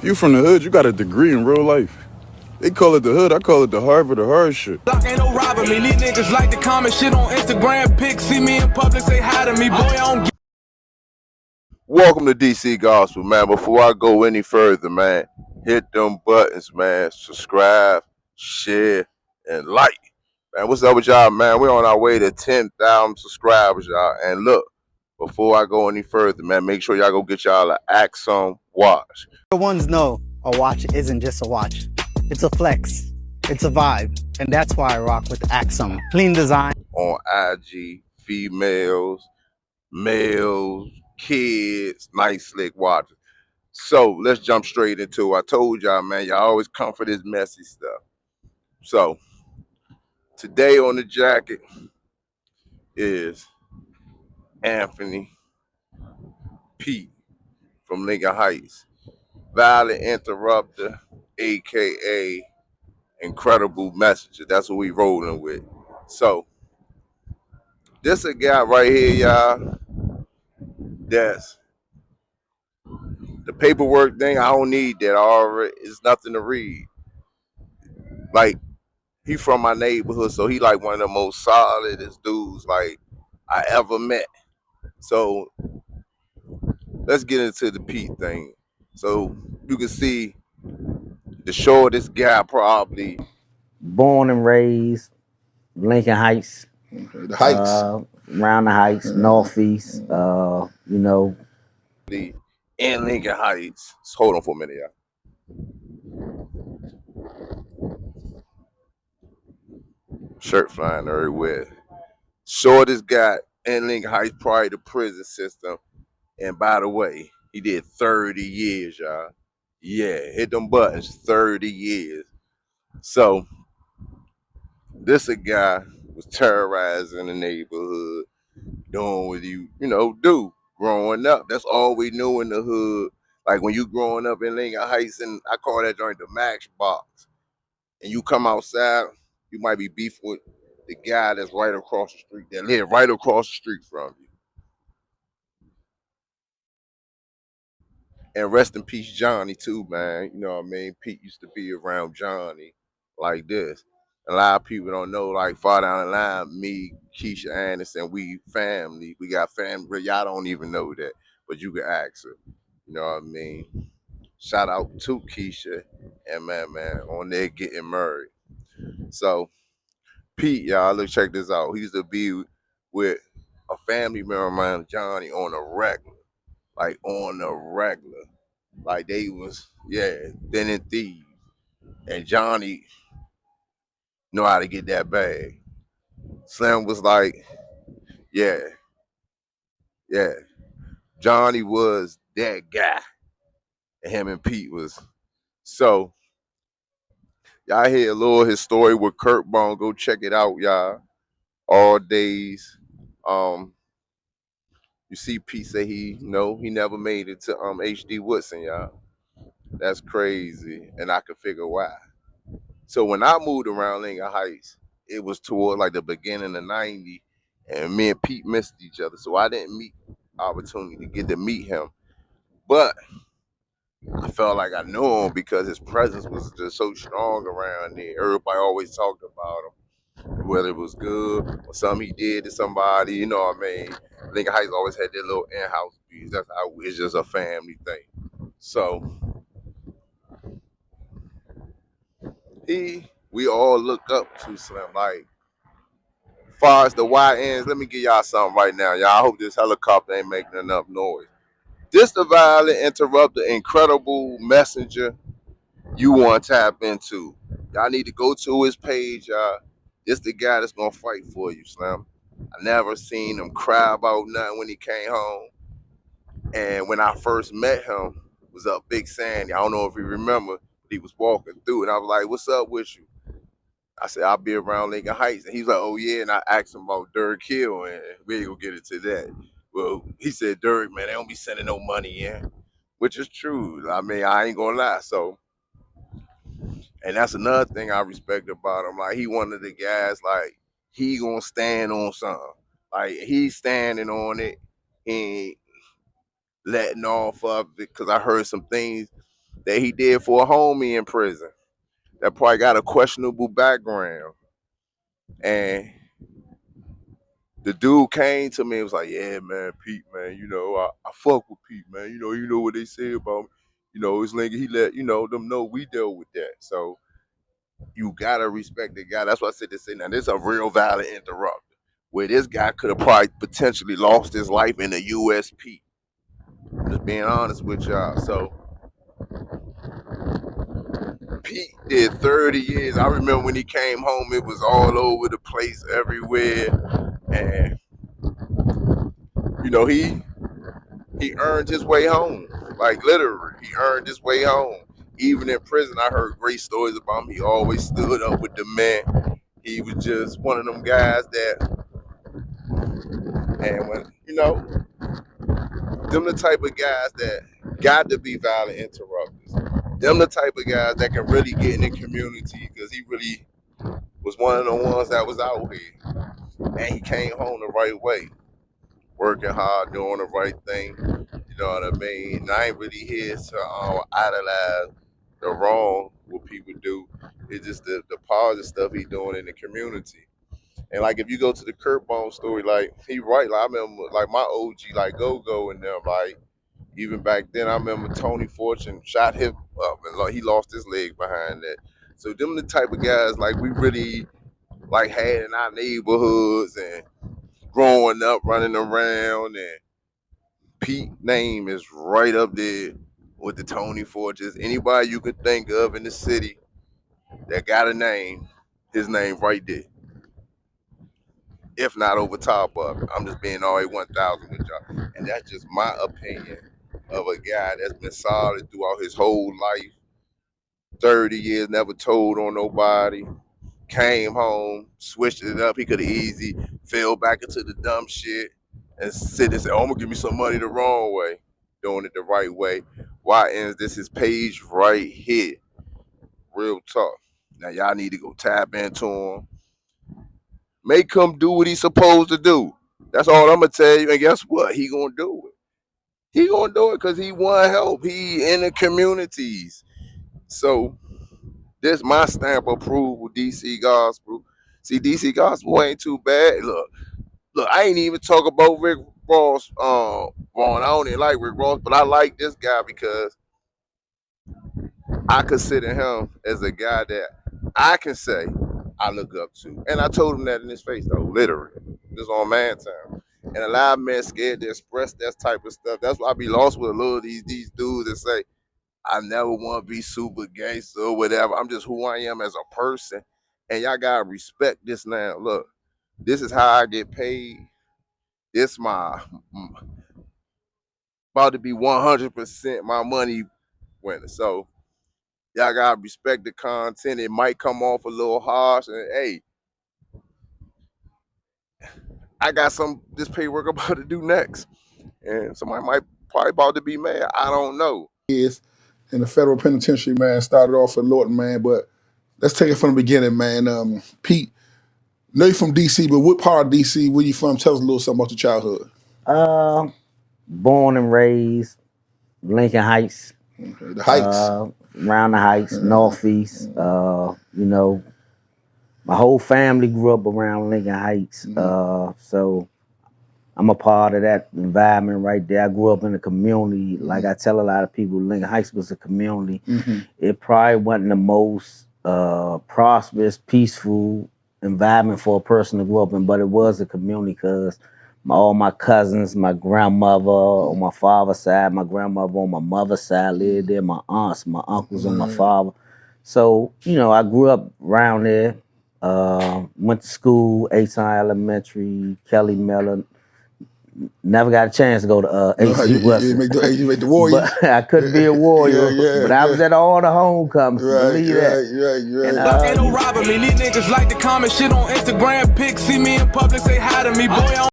If you from the hood, you got a degree in real life. They call it the hood, I call it the Harvard of hard shit. Ain't no robbing me. These niggas like to comment shit on Instagram. Pics, see me in public, say hi to me. Boy, I don't get. Welcome to DC Gospel, man. Before I go any further, man, hit them buttons, man. Subscribe, share, and like. Man, what's up with y'all, man? We're on our way to 10,000 subscribers, y'all. And look, before I go any further, man, make sure y'all go get y'all an Axum watch. The ones know a watch isn't just a watch. It's a flex. It's a vibe. And that's why I rock with Axum. Clean design. On IG, females, males, kids, nice slick watches. So let's jump straight into it. I told y'all, man, y'all always come for this messy stuff. So today on the jacket is Anthony Pete from Lincoln Heights. Violent Interrupter, aka Incredible Messenger. That's what we rolling with. So this a guy right here, y'all. That's the paperwork thing. I don't need that. I already, it's nothing to read. Like, he from my neighborhood, so he like one of the most solidest dudes like I ever met. So let's get into the Pete thing. So you can see the shortest guy probably. Born and raised Lincoln Heights. The Heights. Around the Heights, Northeast. You know. In Lincoln Heights. Hold on for a minute, y'all. Shirt flying everywhere. Shortest guy in Lincoln Heights, probably the prison system. And by the way, he did 30 years, y'all. Yeah, hit them buttons, 30 years. So this a guy was terrorizing the neighborhood, doing what you do growing up. That's all we knew in the hood. Like when you growing up in Lincoln Heights, and I call that joint the Max Box, and you come outside, you might be beefing with the guy that's right across the street, that live right across the street from you. And rest in peace, Johnny, too, man. You know what I mean? Pete used to be around Johnny like this. A lot of people don't know, like, far down the line, me, Keisha Anderson, we family. We got family. Y'all don't even know that, but you can ask her. You know what I mean? Shout out to Keisha and man, on there getting married. So, Pete, y'all, look, check this out. He used to be with a family member of mine, Johnny, on a regular. Like, on the regular. Like, they was, then in thieves. And Johnny know how to get that bag. Slim was like, yeah. Johnny was that guy. And him and Pete was. So, y'all hear a little his story with Kurt Bone. Go check it out, y'all. All days. You see Pete say he never made it to HD Woodson, y'all. That's crazy. And I can figure why. So when I moved around Lincoln Heights, it was toward like the beginning of '90, and me and Pete missed each other. So I didn't meet opportunity to get to meet him. But I felt like I knew him because his presence was just so strong around there. Everybody always talked about him, whether it was good or something he did to somebody, you know what I mean? Lincoln Heights always had their little in-house beats. That's how it's just a family thing. So we all look up to Slim. Like, as far as the YNs, let me give y'all something right now. Y'all, I hope this helicopter ain't making enough noise. This the Violent Interrupter, Incredible Messenger you want to tap into. Y'all need to go to his page, y'all. This the guy that's gonna fight for you, Slim. I never seen him cry about nothing when he came home. And when I first met him, it was up Big Sandy. I don't know if you remember, but he was walking through, and I was like, "What's up with you?" I said, "I'll be around Lincoln Heights." And he's like, "Oh, yeah." And I asked him about Dirk Hill, and we ain't gonna get into that. Well, he said, "Dirk, man, they don't be sending no money in," which is true. I mean, I ain't gonna lie. So, and that's another thing I respect about him. Like, he one of the guys, like, he gonna stand on something. Like, he's standing on it. He ain't letting off of it, because I heard some things that he did for a homie in prison that probably got a questionable background. And the dude came to me and was like, yeah, man, Pete, man, you know, I fuck with Pete, man. You know what they say about me. You know, his nigga, he let, them know we dealt with that. So you gotta respect the guy. That's why I said this. Now, this is a real violent interrupter where this guy could have probably potentially lost his life in a USP. Just being honest with y'all. So Pete did 30 years. I remember when he came home, it was all over the place, everywhere. And, he earned his way home. Like, literally, he earned his way home. Even in prison, I heard great stories about him. He always stood up with the men. He was just one of them guys that, and when, them the type of guys that got to be violent interrupters. Them the type of guys that can really get in the community, because he really was one of the ones that was out here. And he came home the right way. Working hard, doing the right thing. You know what I mean? And I ain't really here to idolize the wrong what people do. It's just the positive stuff he doing in the community. And like if you go to the Kurt Bone story, like he right. Like I remember like my OG, like Go and them, like even back then I remember Tony Fortune shot him up and like he lost his leg behind that. So them the type of guys like we really like had in our neighborhoods and growing up, running around, and Pete name is right up there with the Tony Forges. Anybody you could think of in the city that got a name, his name right there. If not over top of it. I'm just being all 1,000 with y'all. And that's just my opinion of a guy that's been solid throughout his whole life. 30 years, never told on nobody. Came home, switched it up. He could have easily fell back into the dumb shit and sit and say, oh, I'm going to give me some money the wrong way. Doing it the right way. Why ends this his page right here? Real talk. Now, y'all need to go tap into him. Make him do what he's supposed to do. That's all I'm going to tell you. And guess what? He going to do it. He going to do it because he want help. He in the communities. So, this my stamp of approval, DC Gospel. See, DC Gospel ain't too bad. Look, I ain't even talk about Rick Ross. Ron, I don't even like Rick Ross, but I like this guy because I consider him as a guy that I can say I look up to. And I told him that in his face, though, literally. This on man time. And a lot of men scared to express that type of stuff. That's why I be lost with a little of these dudes that say, I never want to be super gangster or whatever. I'm just who I am as a person. And y'all got to respect this now. Look, this is how I get paid. This my about to be 100% my money winner. So y'all got to respect the content. It might come off a little harsh. And hey, I got this paperwork I'm about to do next. And somebody might probably about to be mad. I don't know. Is in the federal penitentiary, man. Started off with Lorton, man, but let's take it from the beginning, man. Pete, know you from DC, but what part of DC, where you from? Tell us a little something about your childhood. Born and raised Lincoln Heights. Okay, the Heights. Around the Heights, Northeast. My whole family grew up around Lincoln Heights. So I'm a part of that environment right there. I grew up in a community. Like I tell a lot of people, Lincoln Heights was a community. It probably wasn't the most prosperous, peaceful environment for a person to grow up in, but it was a community because all my cousins, my grandmother on my father's side, my grandmother on my mother's side lived there, my aunts, my uncles on my father. So, I grew up around there. Went to school, Aton Elementary, Kelly Miller. Never got a chance to go to H.G. Wesson. You make the warrior. But I couldn't be a warrior. But I was at all the homecomings. Right. And, ain't no robbing me. These niggas like to comment shit on Instagram pics. See me in public, say hi to me. Boy,